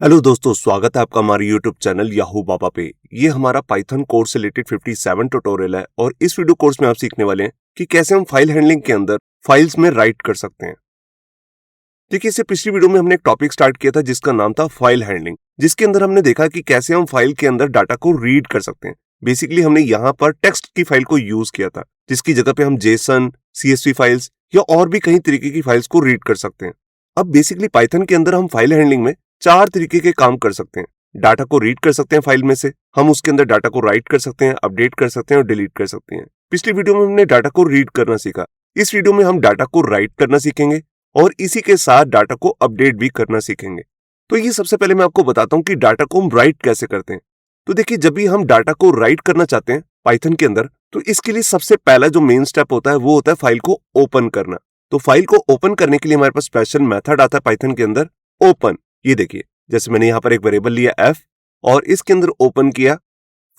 Hello दोस्तों, स्वागत है आपका हमारे यूट्यूब चैनल याहू बाबा पे। ये हमारा पाइथन कोर्स से रिलेटेड 57 ट्यूटोरियल है और इस वीडियो कोर्स में आप सीखने वाले हैं कि कैसे हम फाइल हैंडलिंग के अंदर फाइल्स में राइट कर सकते हैं। देखिए, इससे पिछली वीडियो में हमने एक टॉपिक स्टार्ट किया था जिसका नाम था फाइल हैंडलिंग, जिसके अंदर हमने देखा कि कैसे हम फाइल के अंदर डाटा को रीड कर सकते हैं। बेसिकली हमने यहाँ पर टेक्स्ट की फाइल को यूज किया था, जिसकी जगह पे हम जेसन, CSV फाइल्स या और भी कई तरीके की फाइल्स को रीड कर सकते हैं। अब बेसिकली पाइथन के अंदर हम फाइल हैंडलिंग में 4 तरीके के काम कर सकते हैं। डाटा को रीड कर सकते हैं फाइल में से, हम उसके अंदर डाटा को राइट कर सकते हैं, अपडेट कर सकते हैं और डिलीट कर सकते हैं। पिछली वीडियो में हमने डाटा को रीड करना सीखा। इस वीडियो में हम डाटा को राइट करना सीखेंगे और इसी के साथ डाटा को अपडेट भी करना सीखेंगे। तो ये सबसे पहले मैं आपको बताता हूँ कि डाटा को हम राइट कैसे करते हैं। तो देखिए, जब भी हम डाटा को राइट करना चाहते हैं पाइथन के अंदर, तो इसके लिए सबसे पहला जो मेन स्टेप होता है वो होता है फाइल को ओपन करना। तो फाइल को ओपन करने के लिए हमारे पास स्पेशल मेथड आता है पाइथन के अंदर, ओपन। ये देखिए, जैसे मैंने यहाँ पर एक वेरिएबल लिया f और इसके अंदर ओपन किया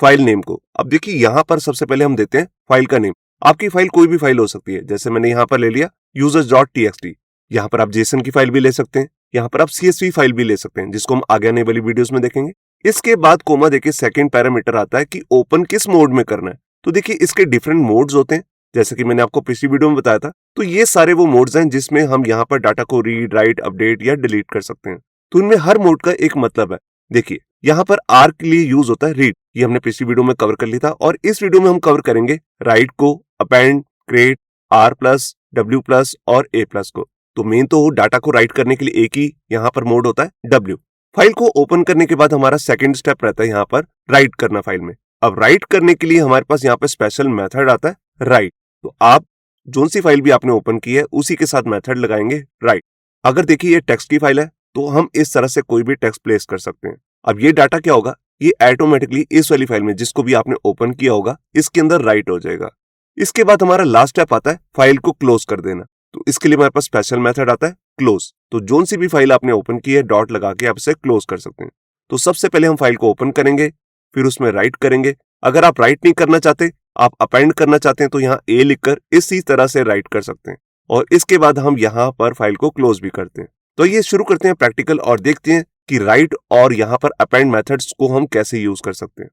फाइल नेम को। अब देखिए, यहाँ पर सबसे पहले हम देते हैं फाइल का नेम। आपकी फाइल कोई भी फाइल हो सकती है, जैसे मैंने यहाँ पर ले लिया users.txt। यहाँ पर आप जेसन की फाइल भी ले सकते हैं, यहाँ पर आप CSV फाइल भी ले सकते हैं, जिसको हम आगे आने वाली वीडियोस में देखेंगे। इसके बाद कोमा देके सेकंड पैरामीटर आता है कि ओपन किस मोड में करना है। तो देखिए, इसके डिफरेंट मोड्स होते हैं, जैसे कि मैंने आपको पिछली वीडियो में बताया था। तो ये सारे वो मोड्स हैं जिसमें हम यहाँ पर डाटा को रीड, राइट, अपडेट या डिलीट कर सकते हैं। तो इनमें हर मोड का एक मतलब है। देखिए, यहाँ पर आर के लिए यूज होता है रीड, ये हमने पिछली वीडियो में कवर कर लिया था और इस वीडियो में हम कवर करेंगे राइट को, अपेंड, क्रिएट, R+, W+ और A+ को। तो मेन तो डाटा को राइट करने के लिए एक ही यहाँ पर मोड होता है W। फाइल को ओपन करने के बाद हमारा सेकंड स्टेप रहता है यहाँ पर राइट करना फाइल में। अब राइट करने के लिए हमारे पास यहाँ पर स्पेशल मेथड आता है राइट। तो आप जोन सी फाइल भी आपने ओपन की है उसी के साथ मेथड लगाएंगे राइट। अगर देखिए ये टेक्स्ट की फाइल है तो हम इस तरह से कोई भी टेक्स्ट प्लेस कर सकते हैं। अब ये डाटा क्या होगा, ये ऑटोमेटिकली इस वाली फाइल में जिसको भी आपने ओपन किया होगा इसके अंदर राइट हो जाएगा। इसके बाद हमारा लास्ट स्टेप आता है फाइल को क्लोज कर देना। तो इसके लिए हमारे पास स्पेशल मेथड आता है क्लोज। तो जोन सी भी फाइल आपने ओपन की है, डॉट लगा के आप इसे क्लोज कर सकते हैं। तो सबसे पहले हम फाइल को ओपन करेंगे, फिर उसमें राइट करेंगे। अगर आप राइट नहीं करना चाहते, आप अपेंड करना चाहते हैं, तो यहाँ A लिखकर इसी तरह से राइट कर सकते हैं और इसके बाद हम यहाँ पर फाइल को क्लोज भी करते हैं। तो ये शुरू करते हैं प्रैक्टिकल और देखते हैं कि राइट और यहाँ पर अपेंड मेथड्स को हम कैसे यूज कर सकते हैं।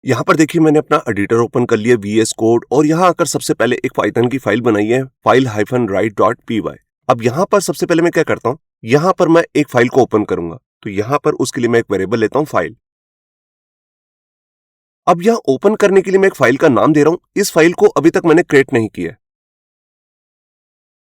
यहाँ पर देखिए, मैंने अपना एडिटर ओपन कर लिया VS कोड और यहाँ आकर सबसे पहले एक पाइथन की फाइल बनाई है file-write.py। अब यहाँ पर सबसे पहले मैं क्या करता हूँ, यहाँ पर मैं एक फाइल को ओपन करूंगा। तो यहाँ पर उसके लिए मैं एक वेरिएबल लेता हूँ फाइल। अब यहाँ ओपन करने के लिए मैं एक फाइल का नाम दे रहा हूं। इस फाइल को अभी तक मैंने क्रिएट नहीं किया है।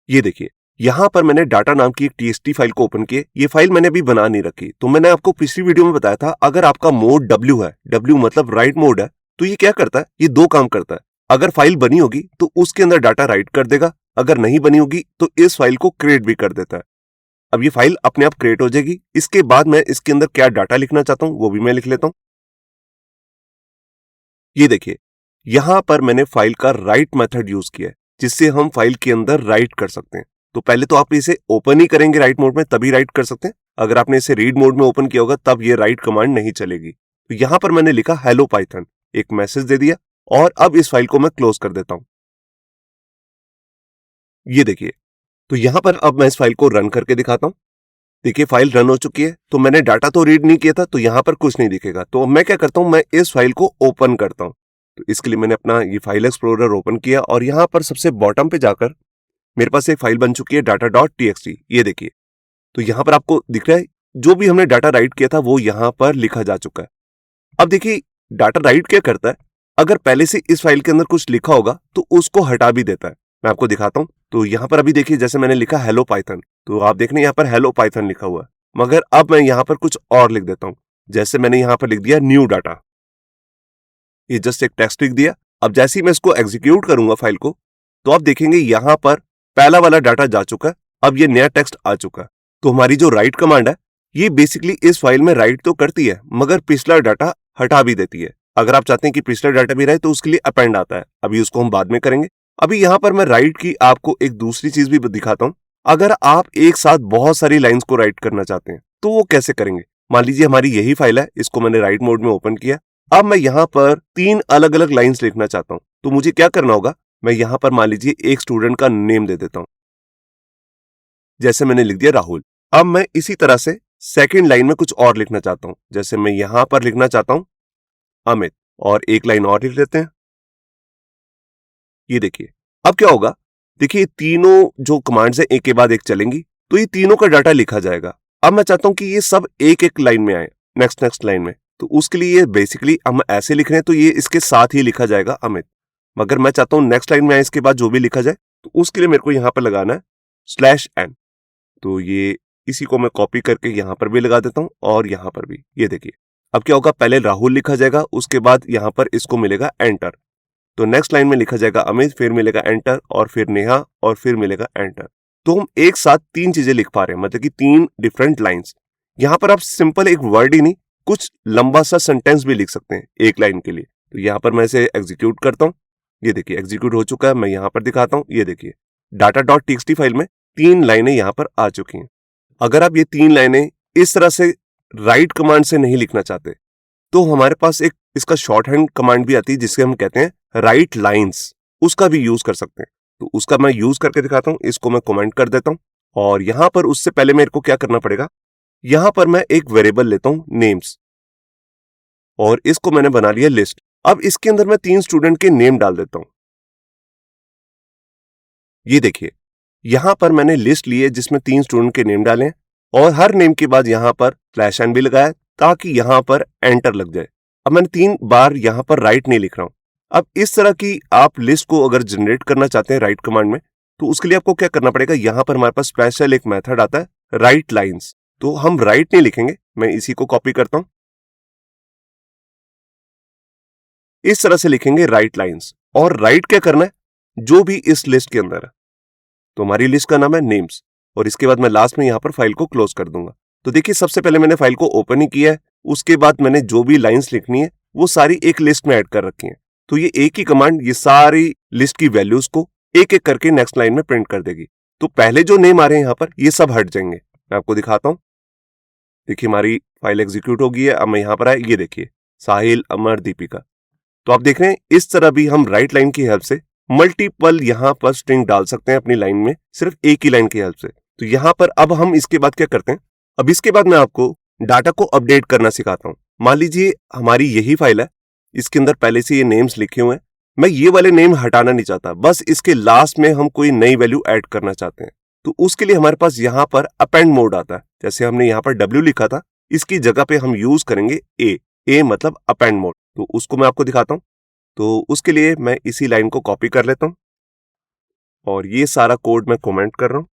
ये देखिए, यहां पर मैंने डाटा नाम की एक TXT फाइल को ओपन किया। ये फाइल मैंने अभी बना नहीं रखी। तो मैंने आपको पिछली वीडियो में बताया था, अगर आपका मोड W है, W मतलब राइट मोड है, तो ये क्या करता है, ये दो काम करता है। अगर फाइल बनी होगी तो उसके अंदर डाटा राइट कर देगा, अगर नहीं बनी होगी तो इस फाइल को क्रिएट भी कर देता है। अब ये फाइल अपने आप क्रिएट हो जाएगी। इसके बाद मैं इसके अंदर क्या डाटा लिखना चाहता हूं वो भी मैं लिख लेता हूं। ये देखिए, यहां पर मैंने फाइल का राइट मेथड यूज किया है, जिससे हम फाइल के अंदर राइट कर सकते हैं। तो पहले तो आप इसे ओपन ही करेंगे राइट मोड में, तभी राइट कर सकते हैं। अगर आपने इसे रीड मोड में ओपन किया होगा तब ये राइट कमांड नहीं चलेगी। तो यहां पर मैंने लिखा हेलो पाइथन, एक मैसेज दे दिया और अब इस फाइल को मैं क्लोज कर देता हूं। ये देखिए, तो यहां पर अब मैं इस फाइल को रन करके दिखाता हूं। देखिए, फाइल रन हो चुकी है। तो मैंने डाटा तो रीड नहीं किया था, तो यहां पर कुछ नहीं दिखेगा। तो मैं क्या करता हूं, मैं इस फाइल को ओपन करता हूं। तो इसके लिए मैंने अपना ये फाइल एक्सप्लोरर ओपन किया और यहां पर सबसे बॉटम पे जाकर मेरे पास एक फाइल बन चुकी है data.txt। ये देखिए, तो यहां पर आपको दिख रहा है जो भी हमने डाटा राइट किया था वो यहां पर लिखा जा चुका है। अब देखिए, डाटा राइट क्या करता है, अगर पहले से इस फाइल के अंदर कुछ लिखा होगा तो उसको हटा भी देता है। मैं आपको दिखाता हूं। तो यहां पर अभी देखिए, जैसे मैंने लिखा हेलो पाइथन, तो आप देख रहे हैं यहाँ पर हेलो पाइथन लिखा हुआ है। मगर अब मैं यहाँ पर कुछ और लिख देता हूं। जैसे मैंने यहाँ पर लिख दिया न्यू डाटा, ये जस्ट एक टेक्स्ट लिख दिया। अब जैसे ही मैं इसको एग्जीक्यूट करूंगा फाइल को, तो आप देखेंगे यहाँ पर पहला वाला डाटा जा चुका है। अब ये नया टेक्स्ट आ चुका है। तो हमारी जो राइट कमांड है, ये बेसिकली इस फाइल में राइट तो करती है मगर पिछला डाटा हटा भी देती है। अगर आप चाहते हैं कि पिछला डाटा भी रहे तो उसके लिए अपेंड आता है। अभी उसको हम बाद में करेंगे। अभी यहाँ पर मैं राइट की आपको एक दूसरी चीज भी दिखाता हूँ। अगर आप एक साथ बहुत सारी लाइन्स को राइट करना चाहते हैं तो वो कैसे करेंगे। मान लीजिए हमारी यही फाइल है, इसको मैंने राइट मोड में ओपन किया। अब मैं यहाँ पर 3 अलग अलग लाइन्स लिखना चाहता हूँ। तो मुझे क्या करना होगा, मैं यहाँ पर मान लीजिए एक स्टूडेंट का नेम दे देता हूँ। जैसे मैंने लिख दिया राहुल। अब मैं इसी तरह से सेकंड लाइन में कुछ और लिखना चाहता हूं, जैसे मैं यहां पर लिखना चाहता हूं अमित, और एक लाइन और लिख लेते हैं। ये देखिए अब क्या होगा, देखिए तीनों जो कमांड्स हैं एक के बाद एक चलेंगी, तो ये तीनों का डाटा लिखा जाएगा। अब मैं चाहता हूं कि ये सब एक एक लाइन में आए, नेक्स्ट लाइन में, तो उसके लिए ये बेसिकली हम ऐसे लिख रहे हैं तो ये इसके साथ ही लिखा जाएगा अमित। मगर मैं चाहता हूं नेक्स्ट लाइन में आए इसके बाद जो भी लिखा जाए, तो उसके लिए मेरे को यहां पर लगाना है /n। तो ये इसी को मैं कॉपी करके यहां पर भी लगा देता हूं और यहां पर भी। ये देखिए अब क्या होगा, पहले राहुल लिखा जाएगा, उसके बाद यहां पर इसको मिलेगा एंटर, तो नेक्स्ट लाइन में लिखा जाएगा अमित, फिर मिलेगा एंटर, और फिर नेहा, और फिर मिलेगा एंटर। तो हम एक साथ तीन चीजें लिख पा रहे हैं, मतलब कि तीन डिफरेंट लाइंस। यहां पर आप सिंपल एक वर्ड ही नहीं, कुछ लंबा सा सेंटेंस भी लिख सकते हैं एक लाइन के लिए। तो यहां पर मैं इसे एग्जीक्यूट करता हूं। ये देखिए एग्जीक्यूट हो चुका है, मैं यहां पर दिखाता हूं। ये देखिए data.txt फाइल में तीन लाइनें यहां पर आ चुकी हैं। अगर आप ये तीन लाइनें इस तरह से राइट कमांड से नहीं लिखना चाहते, तो हमारे पास एक इसका शॉर्ट हैंड कमांड भी आती है जिसके हम कहते हैं राइट लाइंस, उसका भी यूज कर सकते हैं। तो उसका मैं यूज करके दिखाता हूं। इसको मैं कमेंट कर देता हूं, और यहां पर उससे पहले मेरे को क्या करना पड़ेगा, यहां पर मैं एक वेरिएबल लेता हूं नेम्स, और इसको मैंने बना लिया लिस्ट। अब इसके अंदर मैं तीन स्टूडेंट के नेम डाल देता हूं। ये देखिए यहां पर मैंने लिस्ट ली है जिसमें तीन स्टूडेंट के नेम डाले, और हर नेम के बाद यहां पर /n भी लगाया ताकि यहां पर एंटर लग जाए। अब मैंने 3 बार यहां पर राइट नहीं लिख रहा हूं। अब इस तरह की आप लिस्ट को अगर जनरेट करना चाहते हैं राइट कमांड में, तो उसके लिए आपको क्या करना पड़ेगा, यहां पर हमारे पास स्पेशल एक मेथड आता है राइट लाइंस। तो हम राइट नहीं लिखेंगे, मैं इसी को कॉपी करता हूं, इस तरह से लिखेंगे राइट लाइंस। और राइट क्या करना है, जो भी इस लिस्ट के अंदर है। तो हमारी लिस्ट का नाम है नेम्स, और इसके बाद मैं लास्ट में यहां पर फाइल को क्लोज कर दूंगा। तो देखिए सबसे पहले मैंने फाइल को ओपन ही किया है, उसके बाद मैंने जो भी लाइंस लिखनी है वो सारी एक लिस्ट में ऐड कर रखी हैं। तो ये एक ही कमांड ये सारी लिस्ट की वैल्यूज को एक एक करके नेक्स्ट लाइन में प्रिंट कर देगी। तो पहले जो नेम आ रहे हैं यहां पर ये सब हट जाएंगे। मैं आपको दिखाता हूं। देखिए हमारी फाइल एग्जीक्यूट हो गई है। अब मैं यहां पर आए, ये देखिए साहिल, अमर, दीपिका। तो आप देख रहे हैं इस तरह भी हम राइट लाइन की हेल्प से मल्टीपल यहां पर स्ट्रिंग डाल सकते हैं अपनी लाइन में, सिर्फ एक ही लाइन की हेल्प से। तो यहां पर अब हम इसके बाद क्या करते हैं, अब इसके बाद मैं आपको डाटा को अपडेट करना सिखाता हूं। मान लीजिए हमारी यही फाइल है, इसके अंदर पहले से ये नेम्स लिखे हुए हैं, मैं ये वाले नेम हटाना नहीं चाहता, बस इसके लास्ट में हम कोई नई वैल्यू ऐड करना चाहते हैं। तो उसके लिए हमारे पास यहां पर अपेंड मोड आता है। जैसे हमने यहां पर W लिखा था, इसकी जगह पे हम यूज करेंगे ए मतलब अपेंड मोड। तो उसको मैं आपको दिखाता हूं। तो उसके लिए मैं इसी लाइन को कॉपी कर लेता हूं, और ये सारा कोड मैं कमेंट कर रहा हूं,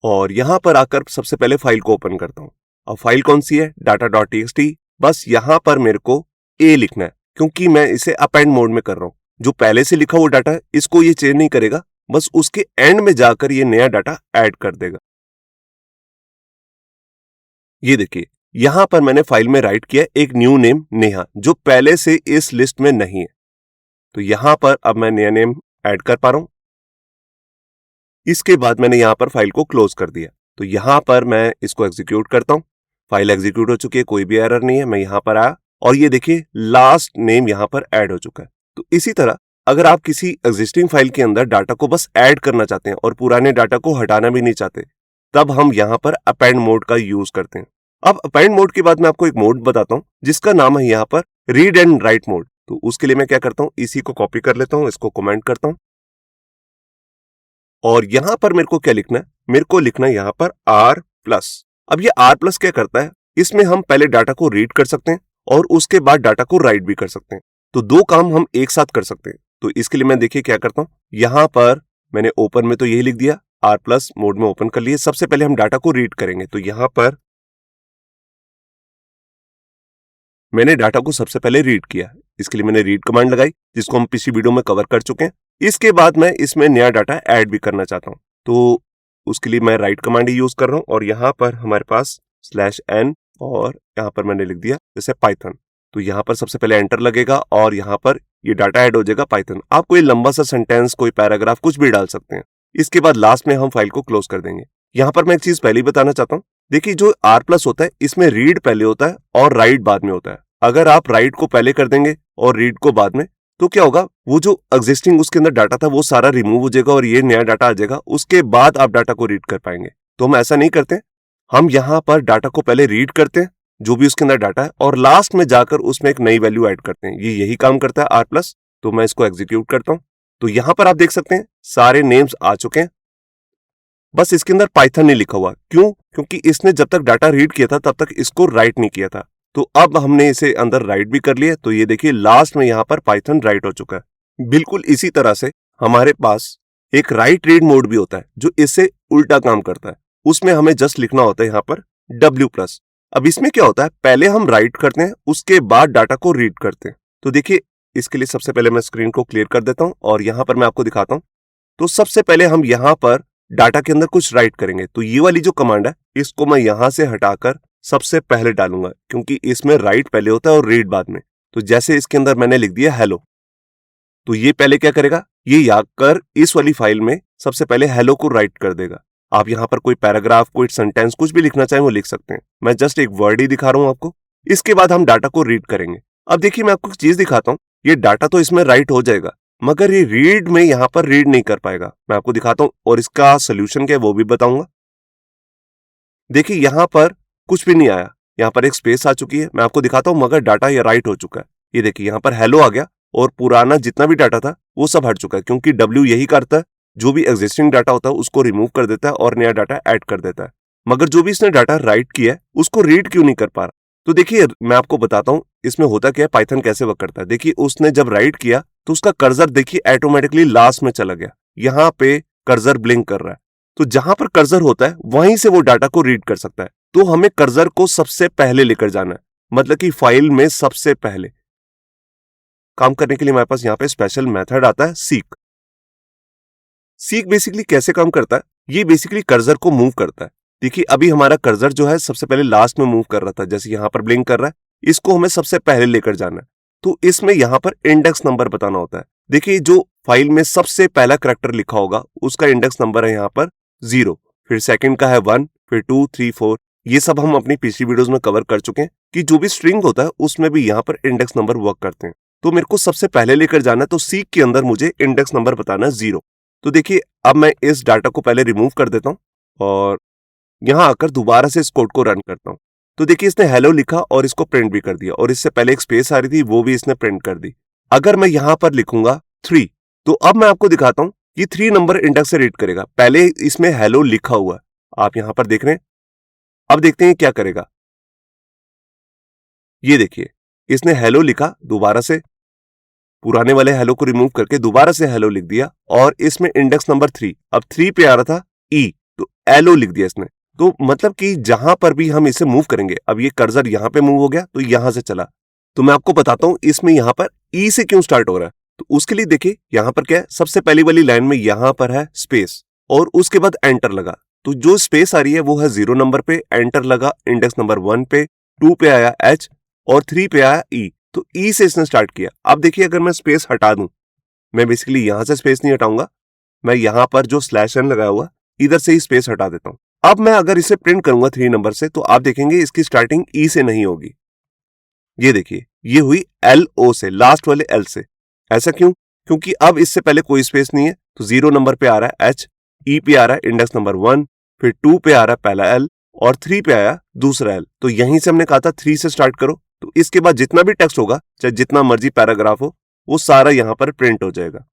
और यहां पर आकर सबसे पहले फाइल को ओपन करता हूं। अब फाइल कौन सी है, data.txt। बस यहां पर मेरे को ए लिखना है, क्योंकि मैं इसे अपेंड मोड में कर रहा हूं। जो पहले से लिखा हुआ डाटा है इसको ये चेंज नहीं करेगा, बस उसके एंड में जाकर ये नया डाटा ऐड कर देगा। ये देखिए यहां पर मैंने फाइल में राइट किया एक न्यू नेम नेहा, जो पहले से इस लिस्ट में नहीं है। तो यहां पर अब मैं नया नेम ऐड कर पा रहा हूं। इसके बाद मैंने यहां पर फाइल को क्लोज कर दिया। तो यहां पर मैं इसको एग्जीक्यूट करता हूं। फाइल एग्जीक्यूट हो चुकी है, कोई भी एरर नहीं है। मैं यहां पर आया, और ये देखिए लास्ट नेम यहां पर ऐड हो चुका है। तो इसी तरह अगर आप किसी एग्जिस्टिंग फाइल के अंदर डाटा को बस ऐड करना चाहते हैं और पुराने डाटा को हटाना भी नहीं चाहते, तब हम यहां पर अपेंड मोड का यूज करते हैं। अब अपेंड मोड के बाद मैं आपको एक मोड बताता हूं जिसका नाम है यहां पर रीड एंड राइट मोड। तो उसके लिए मैं क्या करता हूं, इसी को कॉपी कर लेता हूं, इसको कमेंट करता हूं, और यहां पर मेरे को क्या लिखना है, मेरे को लिखना है यहां पर R+। अब ये R+ क्या करता है, इसमें हम पहले डाटा को रीड कर सकते हैं और उसके बाद डाटा को राइट भी कर सकते हैं। तो दो काम हम एक साथ कर सकते हैं। तो इसके लिए मैं देखिए क्या करता हूं, यहां पर मैंने ओपन में तो यही लिख दिया, R+ मोड में ओपन कर लिए। सबसे पहले हम डाटा को रीड करेंगे। तो यहां पर मैंने डाटा को सबसे पहले रीड किया, इसके लिए मैंने रीड कमांड लगाई, जिसको हम पिछली वीडियो में कवर कर चुके हैं। इसके बाद मैं इसमें नया डाटा ऐड भी करना चाहता हूं, तो उसके लिए मैं राइट कमांड ही यूज कर रहा हूं, और यहां पर हमारे पास /n, और यहां पर मैंने लिख दिया जैसे पाइथन। तो यहां पर सबसे पहले एंटर लगेगा, और यहां पर ये डाटा ऐड हो जाएगा पाइथन। आप कोई लंबा सा सेंटेंस, कोई पैराग्राफ, कुछ भी डाल सकते हैं। इसके बाद लास्ट में हम फाइल को क्लोज कर देंगे। यहां पर मैं एक चीज पहले ही बताना चाहता हूं, देखिए जो R+ होता है इसमें रीड पहले होता है और राइट बाद में होता है। अगर आप राइट को पहले कर देंगे और रीड को बाद में, तो क्या होगा, वो जो एग्जिस्टिंग उसके अंदर डाटा था वो सारा रिमूव हो जाएगा और ये नया डाटा आ जाएगा। उसके बाद आप डाटा को रीड कर पाएंगे। तो हम ऐसा नहीं करते, हम यहाँ पर डाटा को पहले रीड करते हैं जो भी उसके अंदर डाटा है और लास्ट में जाकर उसमें एक नई वैल्यू ऐड करते हैं। ये यही काम करता है आर प्लस। तो मैं इसको एग्जीक्यूट करता हूं। तो यहां पर आप देख सकते हैं सारे नेम्स आ चुके हैं, बस इसके अंदर पाइथन नहीं लिखा हुआ। क्यों? क्योंकि इसने जब तक डाटा रीड किया था तब तक इसको राइट नहीं किया था। तो अब हमने इसे अंदर राइट भी कर लिया। तो ये देखिए लास्ट में यहां पर पाइथन राइट हो चुका है। बिल्कुल इसी तरह से हमारे पास एक राइट रीड मोड भी होता है जो इससे उल्टा काम करता है। उसमें हमें जस्ट लिखना होता है यहाँ पर W+। अब इसमें क्या होता है, पहले हम राइट करते हैं उसके बाद डाटा को रीड करते हैं। तो देखिए इसके लिए सबसे पहले मैं स्क्रीन को क्लियर कर देता हूं और यहां पर मैं आपको दिखाता हूं। तो सबसे पहले हम यहां पर डाटा के अंदर कुछ राइट करेंगे। तो ये वाली जो कमांड है इसको मैं यहां से हटाकर सबसे पहले डालूंगा, क्योंकि इसमें राइट पहले होता है और रीड बाद में। तो जैसे इसके अंदर मैंने लिख दिया हेलो, तो ये पहले क्या करेगा, ये याद कर इस वाली फाइल में सबसे पहले हेलो को राइट कर देगा। आप यहाँ पर कोई पैराग्राफ, कोई सेंटेंस, कुछ भी लिखना चाहें वो लिख सकते हैं। मैं जस्ट एक वर्ड ही दिखा रहा हूं आपको। इसके बाद हम डाटा को रीड करेंगे। अब देखिए मैं आपको एक चीज दिखाता हूं, ये डाटा तो इसमें राइट हो जाएगा मगर ये रीड में यहाँ पर रीड नहीं कर पाएगा। मैं आपको दिखाता हूं और इसका सोल्यूशन क्या है वो भी बताऊंगा। देखिए यहाँ पर कुछ भी नहीं आया, यहाँ पर एक स्पेस आ चुकी है। मैं आपको दिखाता हूं मगर डाटा ये राइट हो चुका है। ये देखिए यहाँ पर हेलो आ गया और पुराना जितना भी डाटा था वो सब हट चुका है, क्योंकि W यही करता है, जो भी एग्जिस्टिंग डाटा होता है उसको रिमूव कर देता है और नया डाटा ऐड कर देता है। मगर जो भी इसने डाटा राइट किया है उसको रीड क्यों नहीं कर पा रहा? तो देखिए मैं आपको बताता हूं इसमें होता क्या है, पाइथन कैसे वर्क करता है। देखिए उसने जब राइट किया तो उसका कर्सर देखिए ऑटोमेटिकली लास्ट में चला गया। यहाँ पे कर्सर ब्लिंक कर रहा है। तो जहां पर कर्सर होता है वहीं से वो डाटा को रीड कर सकता है। तो हमें कर्सर को सबसे पहले लेकर जाना है, मतलब कि फाइल में सबसे पहले काम करने के लिए हमारे पास यहाँ पे स्पेशल मेथड आता है सीक। सीक बेसिकली कैसे काम करता है, ये बेसिकली कर्सर को मूव करता है। देखिए अभी हमारा कर्सर जो है सबसे पहले लास्ट में मूव कर रहा था, जैसे यहाँ पर ब्लिंक कर रहा है, इसको हमें सबसे पहले लेकर जाना है। तो इसमें यहाँ पर इंडेक्स नंबर बताना होता है। देखिए जो फाइल में सबसे पहला करैक्टर लिखा होगा उसका इंडेक्स नंबर है यहाँ पर 0, फिर सेकंड का है 1, फिर 2, 3, 4। ये सब हम अपनी पिछली वीडियोस में कवर कर चुके हैं कि जो भी स्ट्रिंग होता है उसमें भी यहाँ पर इंडेक्स नंबर वर्क करते हैं। तो मेरे को सबसे पहले लेकर जाना है, तो सीक के अंदर मुझे इंडेक्स नंबर बताना है 0। तो देखिए अब मैं इस डाटा को पहले रिमूव कर देता हूं और यहां आकर दोबारा से इस कोड को रन करता हूं। तो देखिए इसने हेलो लिखा और इसको प्रिंट भी कर दिया, और इससे पहले एक स्पेस आ रही थी वो भी इसने प्रिंट कर दी। अगर मैं यहां पर लिखूंगा 3, तो अब मैं आपको दिखाता हूं कि 3 नंबर इंडेक्स से रीड करेगा। पहले इसमें हेलो लिखा हुआ है, आप यहां पर देख रहे हैं। अब देखते हैं क्या करेगा। ये देखिए इसने हेलो लिखा, दोबारा से पुराने वाले हेलो को रिमूव करके दोबारा से हेलो लिख दिया, और इसमें इंडेक्स नंबर 3, अब 3 पे आ रहा था ई, तो एलो लिख दिया इसने। तो मतलब कि जहां पर भी हम इसे मूव करेंगे, अब ये कर्सर यहां पे मूव हो गया तो यहां से चला। तो मैं आपको बताता हूं इसमें यहां पर ई से क्यों स्टार्ट हो रहा है। तो उसके लिए देखिए यहां पर क्या है, सबसे पहली वाली लाइन में यहां पर है स्पेस और उसके बाद एंटर लगा। तो जो स्पेस आ रही है वो है 0 नंबर पे, एंटर लगा इंडेक्स नंबर 1 पे, 2 पे आया एच और 3 पे आया ई। तो ई से इसने स्टार्ट किया। अब देखिए अगर मैं स्पेस हटा दूं, मैं बेसिकली यहां से स्पेस नहीं हटाऊंगा, मैं यहां पर जो /n लगाया हुआ इधर से ही स्पेस हटा देता हूं। अब मैं अगर इसे प्रिंट करूंगा 3 नंबर से, तो आप देखेंगे इसकी स्टार्टिंग ई से नहीं होगी। ये देखिए ये हुई LO से, लास्ट वाले L से। ऐसा क्यों? क्योंकि अब इससे पहले कोई स्पेस नहीं है। तो 0 नंबर पे आ रहा है H, ई पे आ रहा है इंडेक्स नंबर 1, फिर 2 पे आ रहा है पहला L और 3 पे आया दूसरा L। तो यहीं से हमने कहा था 3 से स्टार्ट करो। तो इसके बाद जितना भी टेक्स्ट होगा, चाहे जितना मर्जी पैराग्राफ हो, वो सारा यहां पर प्रिंट हो जाएगा।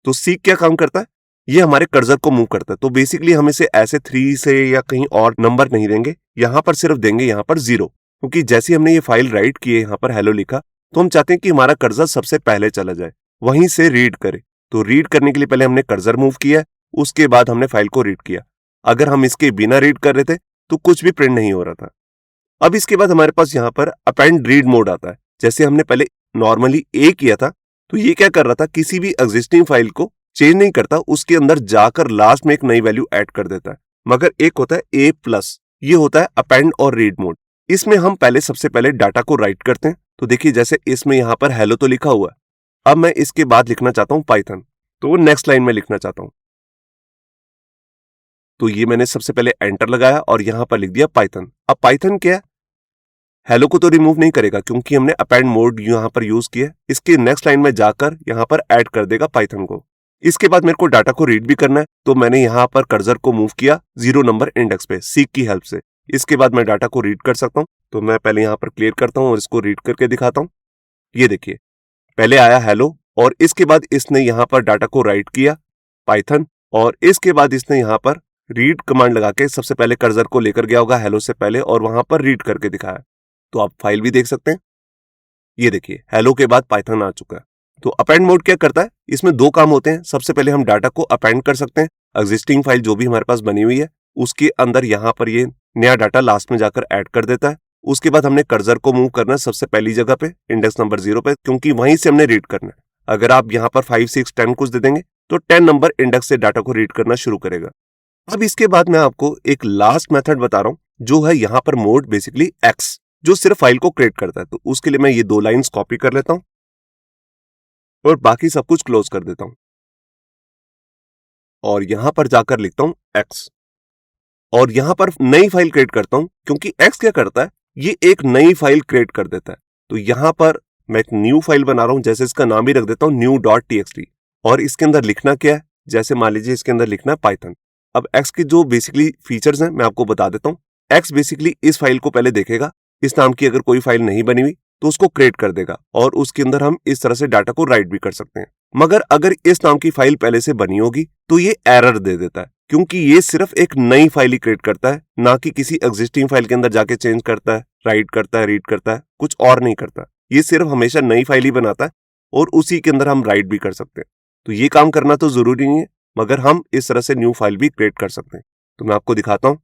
तो सीक क्या काम करता है, ये हमारे कर्सर को मूव करता है। तो बेसिकली हम इसे ऐसे 3 से या कहीं और नंबर नहीं देंगे, यहां पर सिर्फ देंगे यहां पर 0, क्योंकि जैसे ही हमने ये फाइल राइट की है, यहां पर हेलो लिखा, तो हम चाहते हैं कि हमारा कर्सर सबसे पहले चला जाए, वहीं से रीड करे। तो रीड करने के लिए पहले हमने कर्सर मूव किया, उसके बाद हमने फाइल को रीड किया। अगर हम इसके बिना रीड कर रहे थे तो कुछ भी प्रिंट नहीं हो रहा था। अब इसके बाद हमारे पास यहाँ पर अपेंड रीड मोड आता है। जैसे हमने पहले नॉर्मली ए किया था, तो ये क्या कर रहा था, किसी भी एग्जिस्टिंग फाइल को चेंज नहीं करता, उसके अंदर जाकर लास्ट में एक नई वैल्यू ऐड कर देता है। मगर एक होता है A+, ये होता है अपेंड और रीड मोड। इसमें हम पहले सबसे पहले डाटा को राइट करते हैं। तो देखिए जैसे इसमें यहाँ पर हेलो तो लिखा हुआ है, अब मैं इसके बाद लिखना चाहता हूं पाइथन, तो नेक्स्ट लाइन में लिखना चाहता हूं। तो ये मैंने सबसे पहले एंटर लगाया और यहां पर लिख दिया पाइथन। अब पाइथन क्या है, हेलो को तो रिमूव नहीं करेगा क्योंकि हमने अपेंड मोड यहां पर यूज किया। इसके नेक्स्ट लाइन में जाकर यहां पर ऐड कर देगा पाइथन को। इसके बाद मेरे को डाटा को रीड भी करना है, तो मैंने यहाँ पर कर्सर को मूव किया 0 नंबर इंडेक्स पे सीक की हेल्प से। इसके बाद मैं डाटा को रीड कर सकता हूँ, तो मैं पहले यहाँ पर क्लियर करता हूँ और इसको रीड करके दिखाता हूँ। ये देखिए, पहले आया हेलो और इसके बाद इसने यहाँ पर डाटा को राइट किया पाइथन, और इसके बाद इसने यहाँ पर रीड कमांड लगा के सबसे पहले कर्सर को लेकर गया होगा हेलो से पहले और वहां पर रीड करके दिखाया। तो आप फाइल भी देख सकते हैं। ये देखिए, हेलो के बाद पाइथन आ चुका है। तो अपेंड मोड क्या करता है, इसमें दो काम होते हैं। सबसे पहले हम डाटा को अपेंड कर सकते हैं, एग्जिस्टिंग फाइल जो भी हमारे पास बनी हुई है उसके अंदर यहाँ पर ये नया डाटा लास्ट में जाकर ऐड कर देता है। उसके बाद हमने कर्सर को मूव करना है सबसे पहली जगह पे, इंडेक्स नंबर 0 पे, क्योंकि वहीं से हमने रीड करना है। अगर आप यहाँ पर 5, 6, 10 कुछ दे देंगे तो 10 नंबर इंडेक्स से डाटा को रीड करना शुरू करेगा। अब इसके बाद मैं आपको एक लास्ट मेथड बता रहा हूं जो है यहाँ पर मोड बेसिकली एक्स, जो सिर्फ फाइल को क्रिएट करता है। तो उसके लिए मैं ये 2 लाइंस कॉपी कर लेता हूं और बाकी सब कुछ क्लोज कर देता हूं और यहां पर जाकर लिखता हूं एक्स और यहां पर नई फाइल क्रिएट करता हूं, क्योंकि एक्स क्या करता है, ये एक नई फाइल क्रिएट कर देता है। तो यहां पर मैं एक न्यू फाइल बना रहा हूं, जैसे इसका नाम ही रख देता हूं new.txt, और इसके अंदर लिखना क्या है, जैसे मान लीजिए इसके अंदर लिखना है पाइथन। अब एक्स के जो बेसिकली फीचर्स हैं मैं आपको बता देता हूं। एक्स बेसिकली इस फाइल को पहले देखेगा, इस नाम की अगर कोई फाइल नहीं बनी हुई तो उसको क्रिएट कर देगा और उसके अंदर हम इस तरह से डाटा को राइट भी कर सकते हैं। मगर अगर इस नाम की फाइल पहले से बनी होगी तो ये एरर दे देता है, क्योंकि ये सिर्फ एक नई फाइल ही क्रिएट करता है, ना कि किसी एग्जिस्टिंग फाइल के अंदर जाके चेंज करता है, राइट करता है, रीड करता है, कुछ और नहीं करता। ये सिर्फ हमेशा नई फाइल ही बनाता है और उसी के अंदर हम राइट भी कर सकते हैं। तो ये काम करना तो जरूरी नहीं है, मगर हम इस तरह से न्यू फाइल भी क्रिएट कर सकते हैं। तो मैं आपको दिखाता हूं।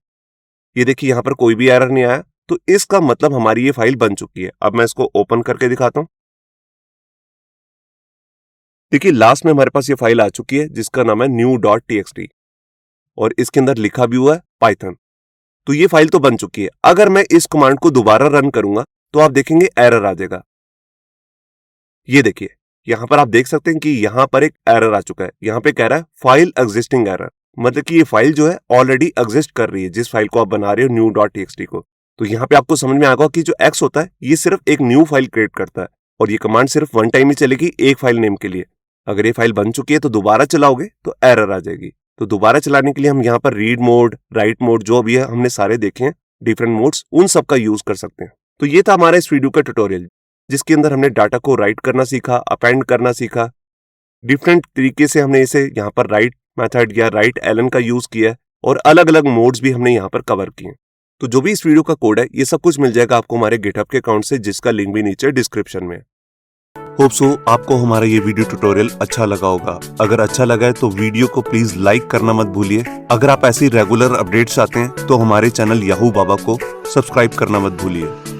ये देखिए, यहां पर कोई भी एरर नहीं आया, तो इसका मतलब हमारी ये फाइल बन चुकी है। अब मैं इसको ओपन करके दिखाता हूं। देखिए, लास्ट में हमारे पास ये फाइल आ चुकी है जिसका नाम है new.txt और इसके अंदर लिखा भी हुआ है पाइथन। तो ये फाइल तो बन चुकी है। अगर मैं इस कमांड को दोबारा रन करूंगा तो आप देखेंगे एरर आ जाएगा। ये देखिए, यहां पर आप देख सकते हैं कि यहां पर एक एरर आ चुका है। यहां पे कह रहा है फाइल एग्जिस्टिंग एरर, मतलब कि ये फाइल जो है ऑलरेडी एग्जिस्ट कर रही है, जिस फाइल को आप बना रहे हो new.txt को। तो यहाँ पे आपको समझ में आएगा कि जो एक्स होता है ये सिर्फ एक न्यू फाइल क्रिएट करता है और ये कमांड सिर्फ वन टाइम ही चलेगी, एक फाइल नेम के लिए। अगर ये फाइल बन चुकी है तो दोबारा चलाओगे तो एरर आ जाएगी। तो दोबारा चलाने के लिए हम यहाँ पर रीड मोड, राइट मोड, जो भी है हमने सारे देखे हैं डिफरेंट मोड्स, उन सब का यूज कर सकते हैं। तो ये था हमारा इस वीडियो का ट्यूटोरियल, जिसके अंदर हमने डाटा को राइट करना सीखा, अपेंड करना सीखा। डिफरेंट तरीके से हमने इसे यहाँ पर राइट मेथड या राइट एलन का यूज किया और अलग अलग मोड्स भी हमने यहाँ पर कवर किए। तो जो भी इस वीडियो का कोड है ये सब कुछ मिल जाएगा आपको हमारे गिटहब के अकाउंट से, जिसका लिंक भी नीचे डिस्क्रिप्शन में है। होप सो आपको हमारा ये वीडियो ट्यूटोरियल अच्छा लगा होगा। अगर अच्छा लगा है तो वीडियो को प्लीज लाइक करना मत भूलिए। अगर आप ऐसी रेगुलर अपडेट्स चाहते हैं तो हमारे चैनल याहू बाबा को सब्सक्राइब करना मत भूलिए।